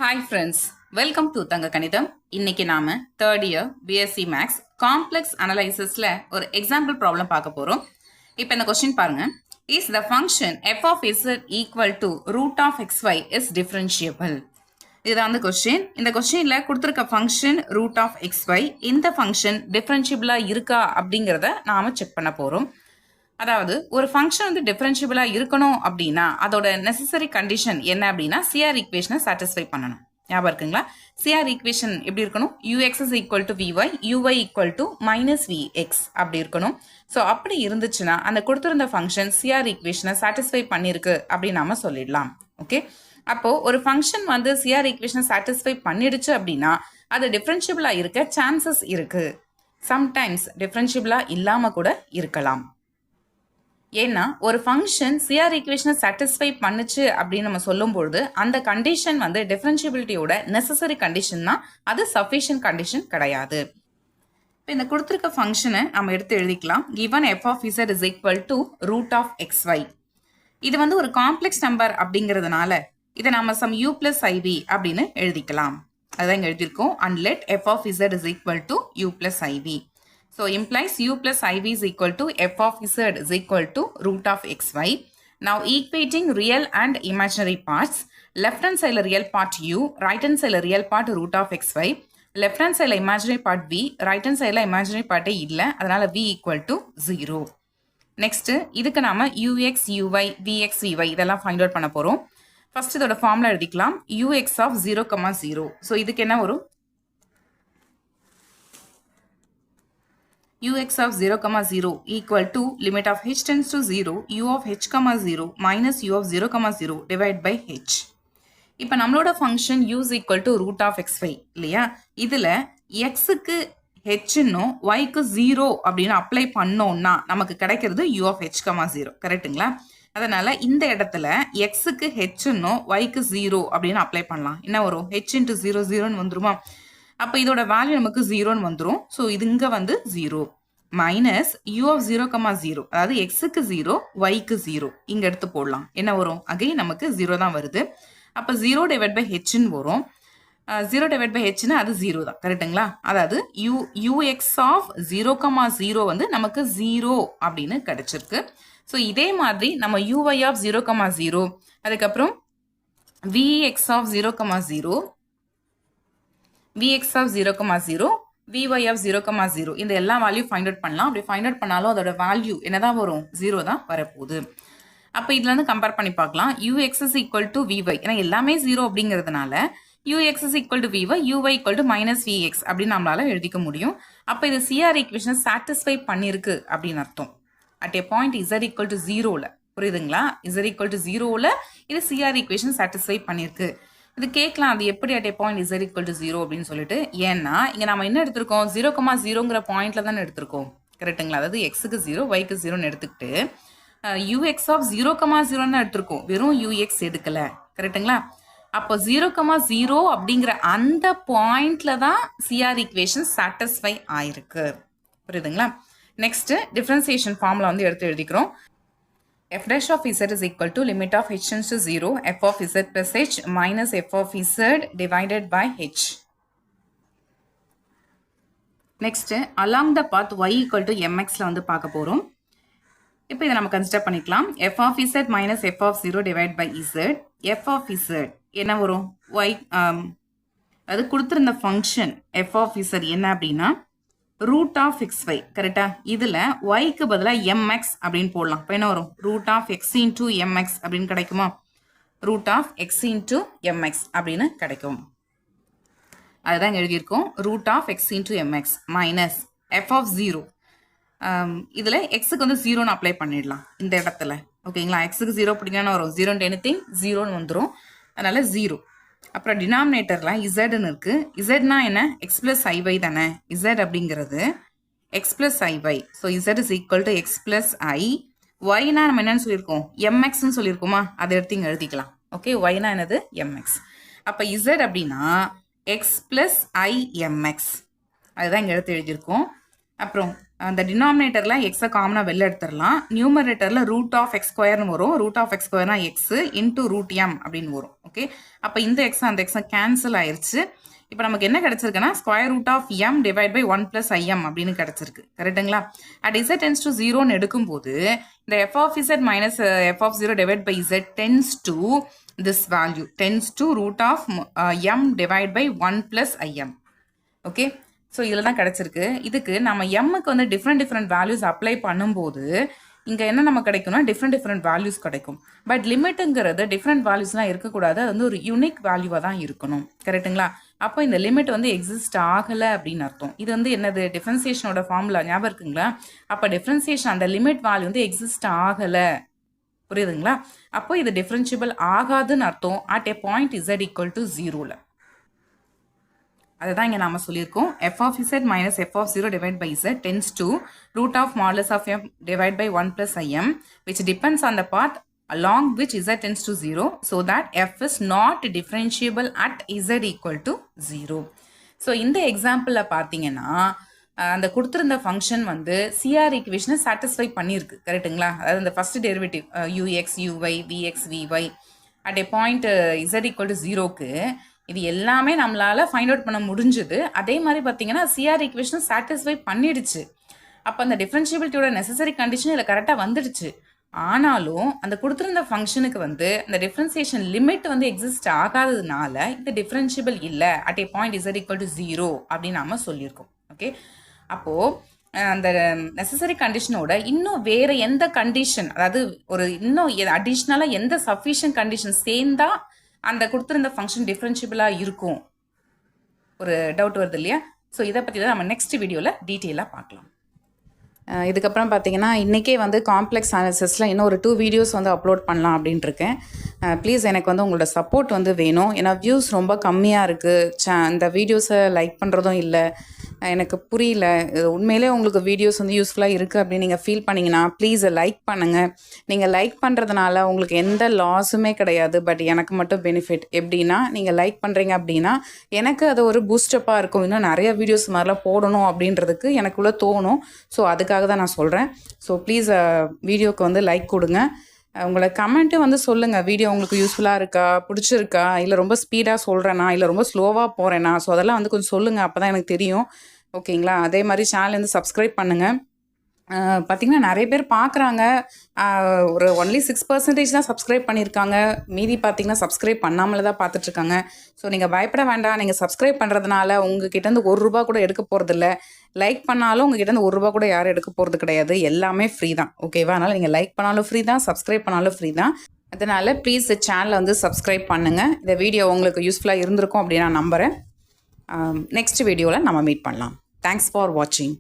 Hi friends, welcome to தங்க கணிதம். இன்னைக்கு நாம third year BSc maths complex அனலைசிஸ்ல ஒரு எக்ஸாம்பிள் ப்ராப்ளம் பார்க்க போறோம். இப்போ இந்த கொஸ்டின் பாருங்க. Is the function f of z equal to root of xy is differentiable? இதுதான் அந்த கொஸ்டின். இந்த கொஸ்டின்ல கொடுத்துருக்க ஃபங்க்ஷன் ரூட் ஆஃப் xy, இந்த ஃபங்க்ஷன் டிஃபரன்ஷியபிளா இருக்கா அப்படிங்கிறத நாம செக் பண்ண போறோம். அதாவது ஒரு ஃபங்க்ஷன் வந்து டிஃபரன்ஷியபிளா இருக்கணும் அப்படின்னா அதோட நெசசரி கண்டிஷன் என்ன அப்படின்னா சிஆர் ஈக்குவேஷனை சாட்டிஸ்ஃபை பண்ணணும். ஞாபகம் இருக்குங்களா? சிஆர் ஈக்குவேஷன் எப்படி இருக்கணும்? ux is equal to vy, uy equal to minus vx அப்படி இருக்கணும். ஸோ அப்படி இருந்துச்சுன்னா அந்த கொடுத்துருந்த ஃபங்க்ஷன் சிஆர் ஈக்குவேஷனை சாட்டிஸ்ஃபை பண்ணியிருக்கு அப்படின்னு நாம சொல்லிடலாம். ஓகே, அப்போ ஒரு ஃபங்க்ஷன் வந்து சிஆர் ஈக்குவேஷனை சாட்டிஸ்ஃபை பண்ணிடுச்சு அப்படின்னா அது டிஃபரன்ஷியபிளா இருக்க சான்சஸ் இருக்கு. சம்டைம்ஸ் டிஃபரன்ஷியபிளா இல்லாம கூட இருக்கலாம். ஏன்னா ஒரு ஃபங்க்ஷன் சிஆர் ஈக்குவேஷனை சாட்டிஸ்ஃபை பண்ணுச்சு அப்படின்னு நம்ம சொல்லும்பொழுது அந்த கண்டிஷன் வந்து டிஃபரன்ஷியபிலிட்டியோட நெசசரி கண்டிஷன் தான், அது சஃபிஷியன்ட் கண்டிஷன் கிடையாது. இப்போ இந்த கொடுத்துருக்க ஃபங்க்ஷனை நம்ம எடுத்து எழுதிக்கலாம். Given f of z is equal to root of xy. இது வந்து ஒரு காம்ப்ளெக்ஸ் நம்பர் அப்படிங்கிறதுனால இதை நம்ம சம் u plus iv அப்படின்னு எழுதிக்கலாம். அதுதான் இங்கே எழுதியிருக்கோம். and let f of z is equal to u plus iv. So implies u plus iv is equal to f of z is equal to root of xy. Now equating real and imaginary parts. Left hand side real part u, right hand side real part root of xy. Left hand side imaginary part v, right hand side imaginary part இல்ல, அதனால v equal to 0. Next இதுக்கு நாம ux, uy, vx, vy இதெல்லாம் find out பண்ண போறோம். First இதோட formula எழுதிக்கலாம். ux of 0, 0. So இதுக்கு என்ன வரும்? ux of 0, 0 equal to limit of h tends to 0 u of h, 0 minus u of 0, 0 divided by h. இப்போ நம்மளோட function u is equal to root of xy இல்லையா? இதில் xக்கு hன்னும் yக்கு 0 அப்படின்னு அப்ளை பண்ணோம்னா நமக்கு கிடைக்கிறது u of h, 0. கரெக்டுங்களா? அதனால இந்த இடத்துல xக்கு hன்னும் yக்கு 0 அப்படின்னு அப்ளை பண்ணலாம். என்ன வரும்? h into 0, 0ன்னு வந்துருமா? அப்போ இதோட வேல்யூ நமக்கு 0ன்னு வந்துடும். ஸோ இது இங்கே வந்து 0 மைனஸ் u of 0, 0, அதாவது எக்ஸுக்கு 0, yக்கு 0 இங்கே எடுத்து போடலாம். என்ன வரும்? அகைன் நமக்கு 0 தான் வருது. அப்போ 0 டிவைட் பை ஹெச்ன்னு வரும். 0 டிவைட் பை ஹெச்னா அது 0 தான். கரெக்டுங்களா? அதாவது ux ஆஃப் 0, 0 வந்து நமக்கு 0 அப்படின்னு கிடைச்சிருக்கு. ஸோ இதே மாதிரி நம்ம uy ஆஃப் 0, 0, அதுக்கப்புறம் vx of 0, 0, vx of 0, 0, vy of 0, 0 இந்த எல்லா வேல்யூ ஃபைண்ட் அவுட் பண்ணலாம். அப்படி ஃபைண்ட் அவுட் பண்ணாலும் அதோட வேல்யூ என்னதான் வரும்? 0 தான் வரப்போகுது. அப்போ இதுல இருந்து கம்பேர் பண்ணி பார்க்கலாம். ux is equal to vy, ஏன்னா எல்லாமே 0 அப்படிங்கிறதுனால ux is equal to vy, uy equal to minus vx அப்படின்னு நம்மளால எழுதிக்க முடியும். அப்போ இது சிஆர் ஈக்குவேஷனை சாட்டிஸ்ஃபை பண்ணியிருக்கு அப்படின்னு அர்த்தம். At A point z equal to 0ல, புரியுதுங்களா? z equal to 0ல இது சிஆர் ஈக்குவேஷன் சாட்டிஸ்ஃபை பண்ணியிருக்கு. இது கேட்கலாம், அது எப்படி at A point z equal to 0 அப்படின்னு சொல்லிட்டு. ஏன்னா இங்கே நம்ம என்ன எடுத்திருக்கோம்? 0, 0ங்கிற பாயிண்ட்ல தானே எடுத்திருக்கோம். கரெக்டுங்களா? அதாவது எக்ஸுக்கு 0, yக்கு 0ன்னு எடுத்துக்கிட்டு ux ஆஃப் 0, 0ன்னு எடுத்திருக்கோம். வெறும் ux எடுக்கல. கரெக்டுங்களா? அப்போ 0, 0 அப்படிங்கிற அந்த பாயிண்ட்ல தான் சிஆர் ஈக்குவேஷன் சாட்டிஸ்ஃபை ஆயிருக்கு. புரியுதுங்களா? நெக்ஸ்ட் டிஃபரன்சியேஷன் ஃபார்முலா வந்து எடுத்து எழுதிக்கிறோம். f dash of z is equal to limit of h tends to 0 f of z plus h minus f of z divided by h. Next along the path y equal to mx வந்து பார்க்க போறோம். இப்போ இதை நம்ம consider பண்ணிக்கலாம். f of z minus f of 0 divided by z. f of z என்ன வரும்? y அது கொடுத்திருந்த ஃபங்க்ஷன் f of z என்ன அப்படின்னா ரூட் ஆஃப் xy. கரெக்டா? இதில் yக்கு பதிலாக mx அப்படின்னு போடலாம். இப்போ என்ன வரும்? Root of x into mx அப்படின்னு கிடைக்குமா? Root of x into mx அப்படின்னு கிடைக்கும். அதுதான் எழுதியிருக்கோம். Root of x into mx minus f of 0. இதில் எக்ஸுக்கு வந்து 0ன்னு அப்ளை பண்ணிடலாம் இந்த இடத்துல. ஓகேங்களா? எக்ஸுக்கு 0 பிடிக்கணும்னு வரும். 0 எனிதிங் 0ன்னு வந்துடும். அதனால 0. அப்புறம் டினாமினேட்டர்ல இசட்னு இருக்கு. இசட்னா என்ன? எக்ஸ் பிளஸ் ஐவை தானே. இசட் அப்படிங்கிறது x plus i y. So z is equal to x plus i. ஒய்னா நம்ம என்னன்னு சொல்லியிருக்கோம்? எம்எக்ஸ்ன்னு சொல்லியிருக்கோமா? அதை எடுத்து இங்கே எழுதிக்கலாம். ஓகே, ஒய்னா என்னது? எம்எக்ஸ். அப்போ இசட் அப்படின்னா எக்ஸ் பிளஸ் ஐ எம்எக்ஸ். அதுதான் இங்கே எடுத்து எழுதியிருக்கோம். அப்புறம் அந்த டினாமினேட்டரில் எக்ஸை காமனாக வெளில எடுத்துடலாம். நியூமரேட்டரில் ரூட் ஆஃப் எக்ஸ் ஸ்கொயர்னு வரும். ரூட் ஆஃப் எக்ஸ் ஸ்கொயர்னா எக்ஸு இன்டூ ரூட் எம் அப்படின்னு வரும். ஓகே, அப்போ இந்த எக்ஸ் அந்த எக்ஸை கேன்சல் ஆயிடுச்சு. இப்போ நமக்கு என்ன கிடைச்சிருக்குன்னா square root of m divide by 1 + im அப்படின்னு கிடைச்சிருக்கு. கரெக்டுங்களா? அட் z டென்ஸ் டு 0ன்னு எடுக்கும்போது இந்த f of z minus f of 0 divide by z tends to this value tends to root of m divided by 1 plus im. Okay, so இதில் தான் கிடச்சிருக்கு. இதுக்கு நம்ம எம்முக்கு வந்து டிஃப்ரெண்ட் வேல்யூஸ் அப்ளை பண்ணும்போது இங்கே என்ன நம்ம கிடைக்கும்னா டிஃப்ரெண்ட் வேல்யூஸ் கிடைக்கும். பட் லிமிட்டுங்கிறது டிஃப்ரெண்ட் வேல்யூஸ்லாம் இருக்கக்கூடாது, அது வந்து ஒரு யூனிக் வேல்யூவாக தான் இருக்கணும். கரெக்டுங்களா? அப்போ இந்த லிமிட் வந்து எக்ஸிஸ்ட் ஆகலை அப்படின்னு அர்த்தம். இது வந்து என்னது டிஃப்ரென்சியேஷனோட ஃபார்முலா ஞாபகம் இருக்குங்களா? அப்போ டிஃப்ரென்சியேஷன் அந்த லிமிட் வேல்யூ வந்து எக்ஸிஸ்ட் ஆகலை. புரியுதுங்களா? அப்போ இது டிஃபரன்ஷியபிள் ஆகாதுன்னு அர்த்தம் at a point z equal to 0ல. அதை தான் இங்கே நாம சொல்லியிருக்கோம். f of z minus f of 0 divide by z tends to root of modulus of m divide by 1 plus im which depends on the path along which z tends to 0 so that f is not differentiable at z equal to 0. So இந்த எக்ஸாம்பிளில் பார்த்தீங்கன்னா அந்த கொடுத்துருந்த function வந்து CR ஈக்குவேஷனை satisfy பண்ணியிருக்கு. கரெக்டுங்களா? அதாவது இந்த first derivative UX UY VX VY at a point Z equal to 0க்கு இது எல்லாமே நம்மளால் ஃபைண்ட் அவுட் பண்ண முடிஞ்சுது. அதே மாதிரி பார்த்தீங்கன்னா சிஆர் ஈக்குவேஷனை சாட்டிஸ்ஃபை பண்ணிடுச்சு. அப்போ அந்த டிஃப்ரென்ஷியபிலிட்டியோட நெசசரி கண்டிஷன் இதில் கரெக்டாக வந்துடுச்சு. ஆனாலும் அந்த கொடுத்துருந்த ஃபங்க்ஷனுக்கு வந்து அந்த டிஃப்ரென்சியேஷன் லிமிட் வந்து எக்ஸிஸ்ட் ஆகாததுனால இந்த டிஃப்ரென்ஷியபிள் இல்லை at a point Z equal to 0 அப்படின்னு நாம சொல்லியிருக்கோம். ஓகே, அப்போது அந்த நெசசரி கண்டிஷனோட இன்னும் வேறு எந்த கண்டிஷன், அதாவது ஒரு இன்னும் அடிஷ்னலாக எந்த சஃபிஷியன்ட் கண்டிஷன் சேர்ந்தா அந்த கொடுத்துருந்த ஃபங்க்ஷன் டிஃப்ரென்ஷியபிளாக இருக்கும் ஒரு டவுட் வருது இல்லையா? ஸோ இதை பற்றி தான் நம்ம நெக்ஸ்ட் வீடியோவில் டீட்டெயிலாக பார்க்கலாம். இதுக்கப்புறம் பார்த்தீங்கன்னா இன்றைக்கே வந்து காம்ப்ளெக்ஸ் அனாலிசிஸில் இன்னும் ஒரு 2 வீடியோஸ் வந்து அப்லோட் பண்ணலாம் அப்படின்ட்டு இருக்கேன். ப்ளீஸ் எனக்கு வந்து உங்களோட சப்போர்ட் வந்து வேணும். ஏன்னா வியூஸ் ரொம்ப கம்மியாக இருக்குது. இந்த வீடியோஸை லைக் பண்ணுறதும் இல்லை. எனக்கு புரியல, உண்மையிலே உங்களுக்கு வீடியோஸ் வந்து யூஸ்ஃபுல்லாக இருக்குது அப்படின்னு நீங்கள் ஃபீல் பண்ணிங்கன்னா ப்ளீஸ் லைக் பண்ணுங்கள். நீங்கள் லைக் பண்ணுறதுனால உங்களுக்கு எந்த லாஸுமே கிடையாது, பட் எனக்கு மட்டும் பெனிஃபிட். எப்படின்னா நீங்கள் லைக் பண்ணுறீங்க அப்படின்னா எனக்கு அது ஒரு பூஸ்டப்பாக இருக்கும், இன்னும் நிறைய வீடியோஸ் மாதிரிலாம் போடணும் அப்படின்றதுக்கு எனக்குள்ளே தோணும். ஸோ அதுக்காக தான் நான் சொல்கிறேன். ஸோ ப்ளீஸ் வீடியோக்கு வந்து லைக் கொடுங்க. உங்களை கமெண்ட்டு வந்து சொல்லுங்கள், வீடியோ உங்களுக்கு யூஸ்ஃபுல்லாக இருக்கா, பிடிச்சிருக்கா, இல்லை ரொம்ப ஸ்பீடாக சொல்கிறேன்னா, இல்லை ரொம்ப ஸ்லோவாக போகிறேன்னா. ஸோ அதெல்லாம் வந்து கொஞ்சம் சொல்லுங்கள், அப்போ தான் எனக்கு தெரியும். ஓகேங்களா? அதே மாதிரி சேனல் வந்து சப்ஸ்கிரைப் பண்ணுங்கள். பார்த்திங்கன்னா நிறைய பேர் பார்க்குறாங்க, ஒரு ஒன்லி 6% தான் சப்ஸ்கிரைப் பண்ணியிருக்காங்க. மீதி பார்த்திங்கன்னா சப்ஸ்கிரைப் பண்ணாமலே தான் பார்த்துட்ருக்காங்க. ஸோ நீங்கள் பயப்பட வேண்டாம். நீங்கள் சப்ஸ்கிரைப் பண்ணுறதுனால உங்ககிட்டேருந்து ₹1 கூட எடுக்க போகிறதில்ல. லைக் பண்ணாலும் உங்ககிட்டேருந்து ₹1 கூட யாரும் எடுக்க போகிறது கிடையாது. எல்லாமே ஃப்ரீ தான். ஓகேவா? அதனால் நீங்கள் லைக் பண்ணாலும் ஃப்ரீ தான், சப்ஸ்கிரைப் பண்ணாலும் ஃப்ரீ தான். அதனால் ப்ளீஸ் சேனலை வந்து சப்ஸ்கிரைப் பண்ணுங்கள். இந்த வீடியோ உங்களுக்கு யூஸ்ஃபுல்லாக இருந்திருக்கும் அப்படின்னு நான் நம்புகிறேன். நெக்ஸ்ட் வீடியோவில் நம்ம மீட் பண்ணலாம். தேங்க்ஸ் ஃபார் வாட்சிங்.